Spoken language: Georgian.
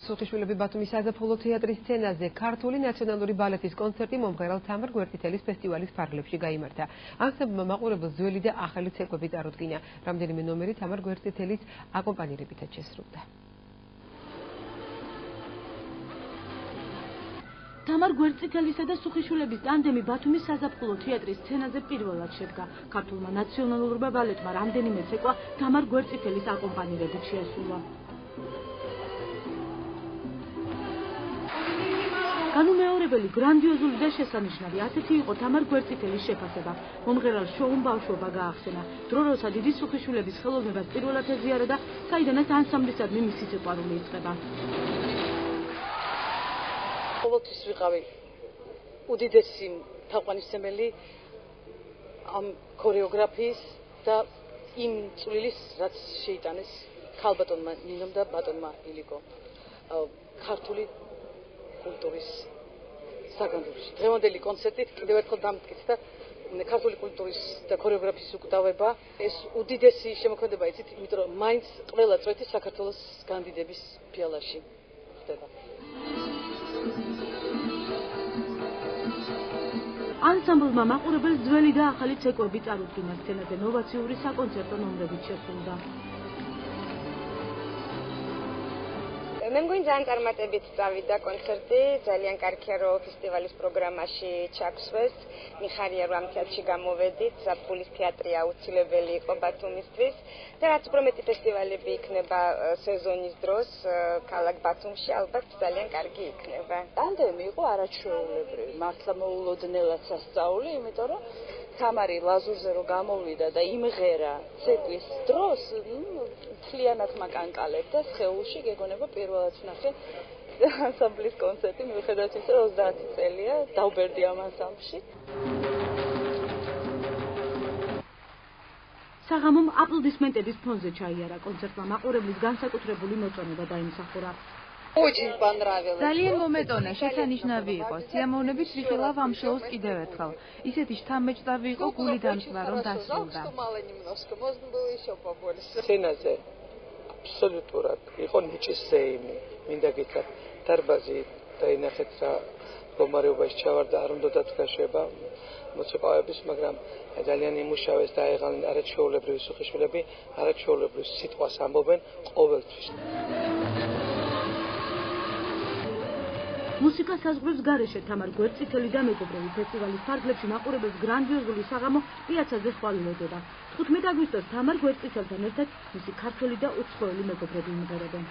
სუხიშვილები ბათუმის საზაფხულო თეატრის სცენაზე ქართული ნაციონალური ბალეტის კონცერტი მომღერალ თამარ გვერდწითელის ფესტივალის ფარგლებში გაიმართა. ანსამბლმა მაყურებელს ძველი და ახალი ცეკვები წარუდგინა. რამდენიმე ნომერი თამარ გვერდწითელის აკომპანირებითაც შესრულდა. თამარ გვერდწითელისა და სუხიშვილების ტანდემი ბათუმის საზაფხულო თეატრის სცენაზე პირველად შედგა. ქართულმა ნაციონალურმა ბალეტმა რამდენიმე ცეკვა თამარ გვერდწითელის აკომპანირებით შეასრულა. განუმეორებელი, გრანდიოზული და შესანიშნავი ასეთი იყო თამარ გვერდწითელის შეფასება. მომღერალ შოუმ ბავშვობა გაახსენა. დრო როცა დიდი სუხიშვილების ხელოვნებას პირველად ეზიარა და საიდანაც ანსამბლისადმი მისი სიყვარული იწყება. ყოველთვის ვიყავი უდიდესი თაყვანისმცემელი ამ ქორეოგრაფიის და იმ წვლილის, რაც შეიტანეს ქალბატონმა ნინომ და ბატონმა ილიკო ქართული კულტურის საგანძურში. დღევანდელი კონცერტით კიდევ ერთხელ დამტკიცა ქართული კულტურის და ქორეოგრაფიის უკვდავება. ეს უდიდესი შემოქმედება იცით, იმიტომ რომ მაინც ყველა წვეთი საქართველოს განდიდების ფიალაში ხდება. ანსამბლმა მაყურებელს ძველი და ახალი ცეკვები წარუდგინა. სცენაზე ნოვაციური საკონცერტო ნომრებით შესრულდა. მე მგონი ძალიან წარმატებით წავიდა კონცერტი, ძალიან კარგია რომ ფესტივალის პროგრამაში ჩაგვსვეს. მიხარია რომ ამ თეატრში გამოვედით, ზაფხულის თეატრი აუცილებელი იყო ბათუმისთვის და რაც უფრო მეტი ფესტივალები იქნება სეზონის დროს ქალაქ ბათუმში, ალბათ ძალიან კარგი იქნება. ტანდემი იყო არაჩვეულებრივი, მართლა მოულოდნელად სასწაული, იმიტომ რომ თამარი ლაზურზე რო გამოვიდა და იმღერა ცეკვის დროს, მთლიანად მაკანკალებდა სხეულში, გეგონება პირველად ვნახე ანსამბლის კონცერტი, მიუხედავად იმისა, რომ 30 წელია დავბერდი ამ ანსამბლში. საღამომ აპლოდისმენტების ფონზე ჩაიარა. კონცერტმა მაყურებლის განსაკუთრებული მოწონება დაიმსახურა. ძალიან მომეტონა, შესანიშნავი იყო. სიამოვნებით ვიხილავ ამ შოუს კიდევ ერთხელ. ისეთი შთამბეჭდავი იყო, გული დამწვა რომ დასრულდა. სცენაზე აბსოლუტურად იყო ნიჭის ზეიმი. მინდა გითხრათ, დარბაზი დაინახეთ რა მდგომარეობაში ჩავარდა, არ უნდა დათქაშება მოცეკვავების, მაგრამ ძალიან იმუშავეს და აიღალნენ არაჩვეულებრივი სუხიშვილები, არაჩვეულებრივ სიტყვას ამბობენ ყოველთვის. მუსიკა საზღვრებს გარეშე თამარ გვერდწითელი და მეგობრები ფესტივალის ფარგლებში მაყურებელს გრანდიოზული საღამო პიაცაზე ხვალინებდება. 15 აგვისტოს თამარ გვერდწითელთან ერთად მისი ქართველი და უცხოელი მეგობრები იმღერებენ.